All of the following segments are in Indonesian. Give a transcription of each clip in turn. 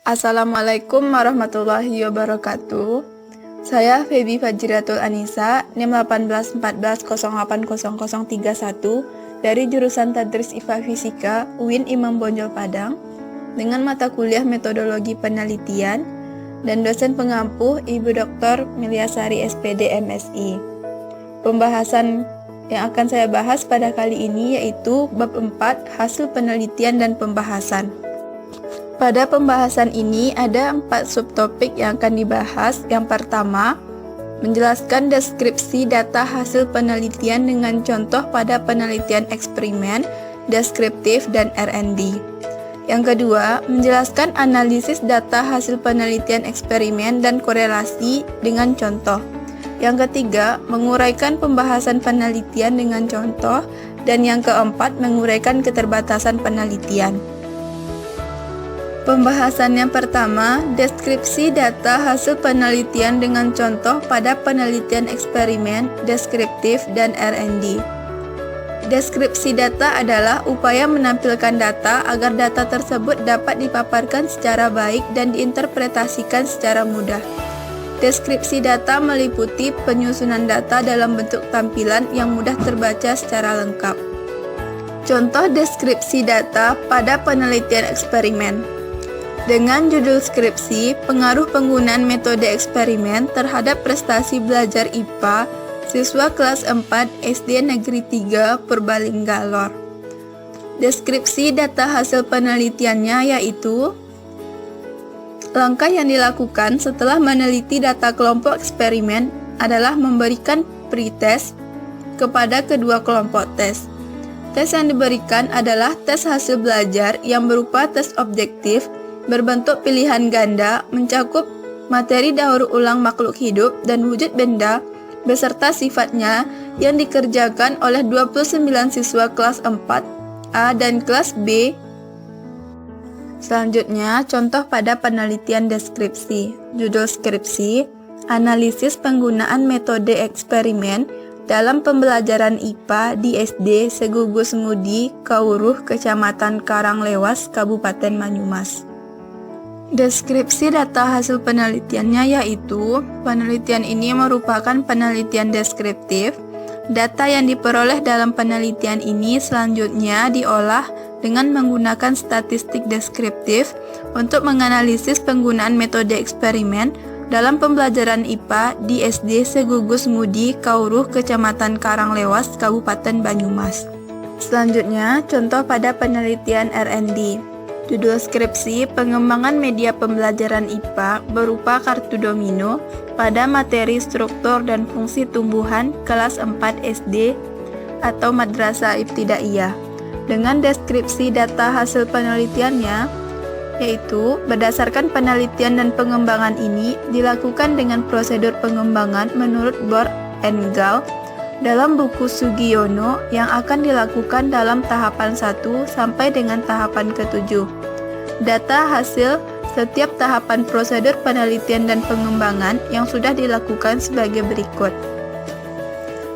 Assalamualaikum warahmatullahi wabarakatuh. Saya Feby Fajriatul Anisa, NIM 1814080031 dari jurusan Tadris IPA Fisika UIN Imam Bonjol Padang dengan mata kuliah Metodologi Penelitian dan dosen pengampu Ibu Dr. Milyasari SPD MSI. Pembahasan yang akan saya bahas pada kali ini yaitu bab 4 hasil penelitian dan pembahasan. Pada pembahasan ini ada 4 subtopik yang akan dibahas. Yang pertama, menjelaskan deskripsi data hasil penelitian dengan contoh pada penelitian eksperimen, deskriptif, dan R&D. Yang kedua, menjelaskan analisis data hasil penelitian eksperimen dan korelasi dengan contoh. Yang ketiga, menguraikan pembahasan penelitian dengan contoh. Dan yang keempat, menguraikan keterbatasan penelitian. Pembahasan yang pertama, deskripsi data hasil penelitian dengan contoh pada penelitian eksperimen, deskriptif, dan R&D. Deskripsi data adalah upaya menampilkan data agar data tersebut dapat dipaparkan secara baik dan diinterpretasikan secara mudah. Deskripsi data meliputi penyusunan data dalam bentuk tampilan yang mudah terbaca secara lengkap. Contoh deskripsi data pada penelitian eksperimen. Dengan judul skripsi, pengaruh penggunaan metode eksperimen terhadap prestasi belajar IPA siswa kelas 4 SD Negeri 3 Purbalingga. Deskripsi data hasil penelitiannya yaitu langkah yang dilakukan setelah meneliti data kelompok eksperimen adalah memberikan pretest kepada kedua kelompok tes. Tes yang diberikan adalah tes hasil belajar yang berupa tes objektif berbentuk pilihan ganda, mencakup materi daur ulang makhluk hidup dan wujud benda beserta sifatnya yang dikerjakan oleh 29 siswa kelas 4 A dan kelas B. Selanjutnya, contoh pada penelitian deskripsi. Judul skripsi, analisis penggunaan metode eksperimen dalam pembelajaran IPA di SD Segugus Ngudi, Kauruh, Kecamatan Karanglewas, Kabupaten Banyumas. Deskripsi data hasil penelitiannya yaitu, penelitian ini merupakan penelitian deskriptif. Data yang diperoleh dalam penelitian ini selanjutnya diolah dengan menggunakan statistik deskriptif untuk menganalisis penggunaan metode eksperimen dalam pembelajaran IPA di SD Segugus Ngudi, Kauruh, Kecamatan Karanglewas, Kabupaten Banyumas. Selanjutnya, contoh pada penelitian R&D. Judul skripsi, pengembangan media pembelajaran IPA berupa kartu domino pada materi struktur dan fungsi tumbuhan kelas 4 SD atau Madrasah Ibtidaiyah. Dengan deskripsi data hasil penelitiannya, yaitu berdasarkan penelitian dan pengembangan ini dilakukan dengan prosedur pengembangan menurut Born and Gall dalam buku Sugiono yang akan dilakukan dalam tahapan 1 sampai dengan tahapan ke-7. Data hasil setiap tahapan prosedur penelitian dan pengembangan yang sudah dilakukan sebagai berikut.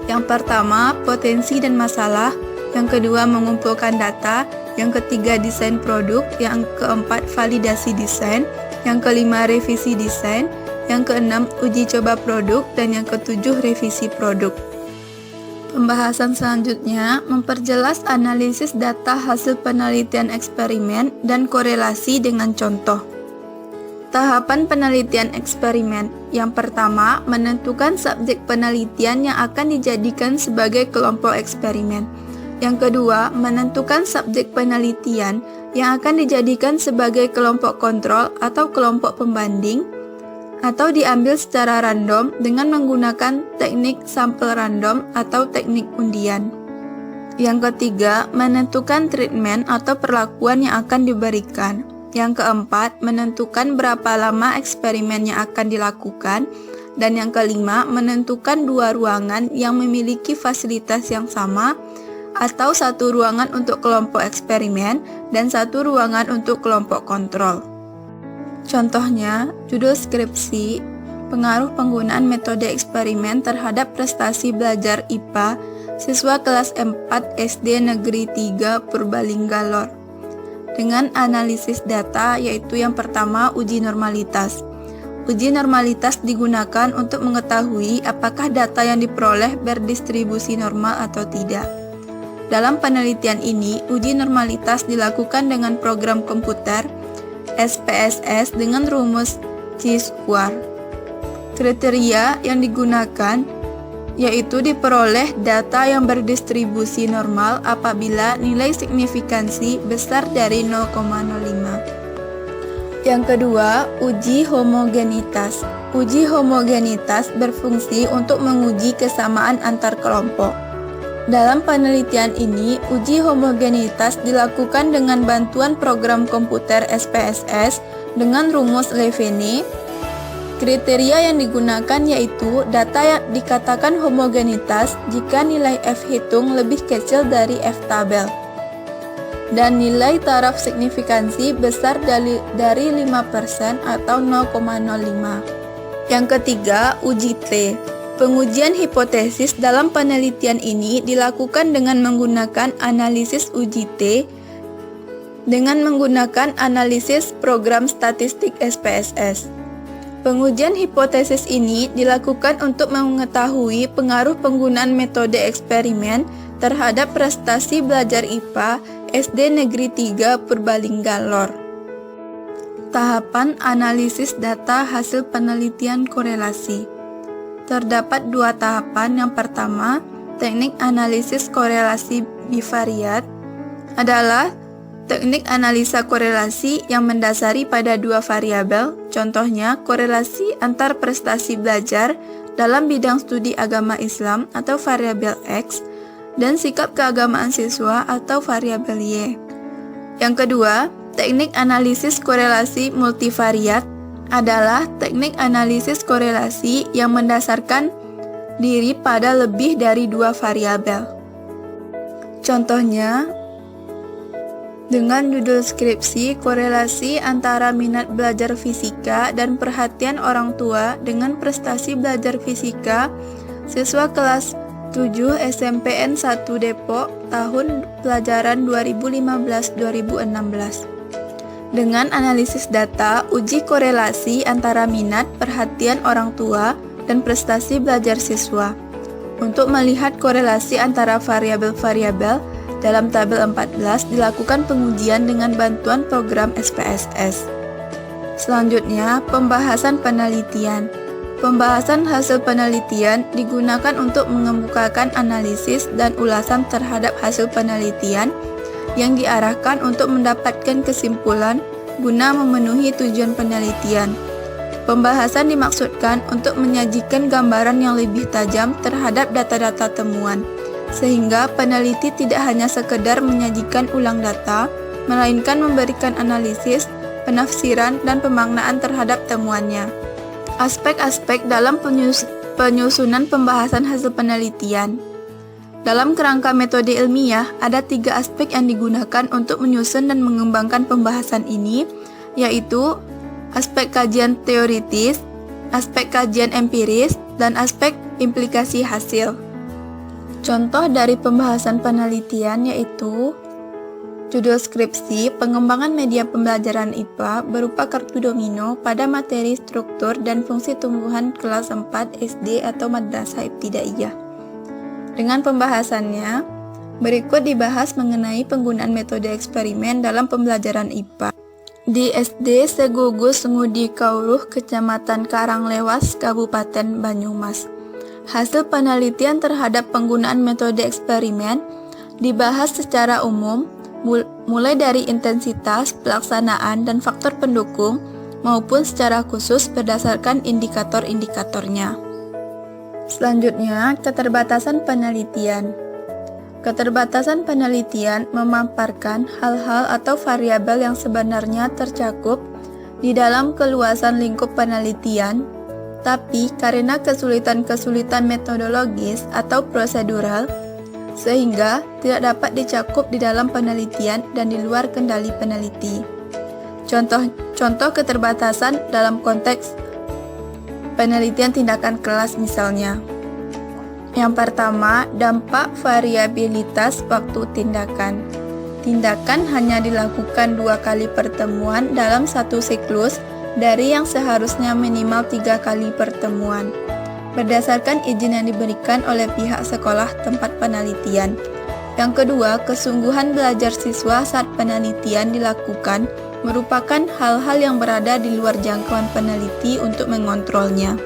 Yang pertama, potensi dan masalah. Yang kedua, mengumpulkan data. Yang ketiga, desain produk. Yang keempat, validasi desain. Yang kelima, revisi desain. Yang keenam, uji coba produk. Dan yang ketujuh, revisi produk. Pembahasan selanjutnya memperjelas analisis data hasil penelitian eksperimen dan korelasi dengan contoh. Tahapan penelitian eksperimen. Yang pertama, menentukan subjek penelitian yang akan dijadikan sebagai kelompok eksperimen. Yang kedua, menentukan subjek penelitian yang akan dijadikan sebagai kelompok kontrol atau kelompok pembanding atau diambil secara random dengan menggunakan teknik sampel random atau teknik undian. Yang ketiga, menentukan treatment atau perlakuan yang akan diberikan. Yang keempat, menentukan berapa lama eksperimen yang akan dilakukan. Dan yang kelima, menentukan 2 ruangan yang memiliki fasilitas yang sama atau 1 ruangan untuk kelompok eksperimen dan 1 ruangan untuk kelompok kontrol. Contohnya, judul skripsi, pengaruh penggunaan metode eksperimen terhadap prestasi belajar IPA siswa kelas 4 SD Negeri 3 Purbalingga. dengan analisis data, yaitu yang pertama uji normalitas. Uji normalitas digunakan untuk mengetahui apakah data yang diperoleh berdistribusi normal atau tidak. Dalam penelitian ini, uji normalitas dilakukan dengan program komputer SPSS dengan rumus chi-square. Kriteria yang digunakan yaitu diperoleh data yang berdistribusi normal apabila nilai signifikansi besar dari 0,05. Yang kedua, uji homogenitas. Uji homogenitas berfungsi untuk menguji kesamaan antar kelompok. Dalam penelitian ini, uji homogenitas dilakukan dengan bantuan program komputer SPSS dengan rumus Levene. Kriteria yang digunakan yaitu data yang dikatakan homogenitas jika nilai F hitung lebih kecil dari F tabel dan nilai taraf signifikansi besar dari 5% atau 0,05. Yang ketiga, uji T. Pengujian hipotesis dalam penelitian ini dilakukan dengan menggunakan analisis uji T dengan menggunakan analisis program statistik SPSS. Pengujian hipotesis ini dilakukan untuk mengetahui pengaruh penggunaan metode eksperimen terhadap prestasi belajar IPA SD Negeri 3 Purbalingga Lor. Tahapan analisis data hasil penelitian korelasi. Terdapat dua tahapan. Yang pertama, teknik analisis korelasi bivariat adalah teknik analisa korelasi yang mendasari pada dua variabel, contohnya korelasi antar prestasi belajar dalam bidang studi agama Islam atau variabel X, dan sikap keagamaan siswa atau variabel Y. Yang kedua, teknik analisis korelasi multivariat adalah teknik analisis korelasi yang mendasarkan diri pada lebih dari dua variabel. Contohnya, dengan judul skripsi, korelasi antara minat belajar fisika dan perhatian orang tua dengan prestasi belajar fisika siswa kelas 7 SMPN 1 Depok tahun pelajaran 2015-2016. Dengan analisis data, uji korelasi antara minat, perhatian orang tua, dan prestasi belajar siswa. Untuk melihat korelasi antara variabel-variabel dalam tabel 14 dilakukan pengujian dengan bantuan program SPSS. Selanjutnya, pembahasan penelitian. Pembahasan hasil penelitian digunakan untuk mengemukakan analisis dan ulasan terhadap hasil penelitian yang diarahkan untuk mendapatkan kesimpulan guna memenuhi tujuan penelitian. Pembahasan dimaksudkan untuk menyajikan gambaran yang lebih tajam terhadap data-data temuan, sehingga peneliti tidak hanya sekedar menyajikan ulang data, melainkan memberikan analisis, penafsiran, dan pemaknaan terhadap temuannya. Aspek-aspek dalam penyusunan pembahasan hasil penelitian. Dalam kerangka metode ilmiah, ada 3 aspek yang digunakan untuk menyusun dan mengembangkan pembahasan ini, yaitu aspek kajian teoritis, aspek kajian empiris, dan aspek implikasi hasil. Contoh dari pembahasan penelitian yaitu judul skripsi, pengembangan media pembelajaran IPA berupa kartu domino pada materi struktur dan fungsi tumbuhan kelas 4 SD atau madrasah ibtidaiyah. Dengan pembahasannya, berikut dibahas mengenai penggunaan metode eksperimen dalam pembelajaran IPA. Di SD Segugus Ngudi Kauruh, Kecamatan Karanglewas, Kabupaten Banyumas. Hasil penelitian terhadap penggunaan metode eksperimen dibahas secara umum, mulai dari intensitas, pelaksanaan, dan faktor pendukung, maupun secara khusus berdasarkan indikator-indikatornya. Selanjutnya, keterbatasan penelitian. Keterbatasan penelitian memaparkan hal-hal atau variabel yang sebenarnya tercakup di dalam keluasan lingkup penelitian, tapi karena kesulitan-kesulitan metodologis atau prosedural, sehingga tidak dapat dicakup di dalam penelitian dan di luar kendali peneliti. Contoh keterbatasan dalam konteks penelitian tindakan kelas misalnya. Yang pertama, dampak variabilitas waktu tindakan. Tindakan hanya dilakukan 2 kali pertemuan dalam satu siklus dari yang seharusnya minimal 3 kali pertemuan, berdasarkan izin yang diberikan oleh pihak sekolah tempat penelitian. Yang kedua, kesungguhan belajar siswa saat penelitian dilakukan merupakan hal-hal yang berada di luar jangkauan peneliti untuk mengontrolnya.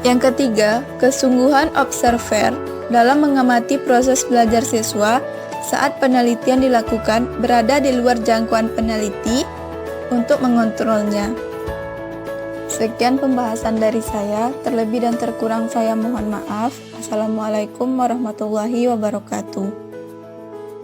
Yang ketiga, kesungguhan observer dalam mengamati proses belajar siswa saat penelitian dilakukan berada di luar jangkauan peneliti untuk mengontrolnya. Sekian pembahasan dari saya, terlebih dan terkurang saya mohon maaf. Assalamualaikum warahmatullahi wabarakatuh.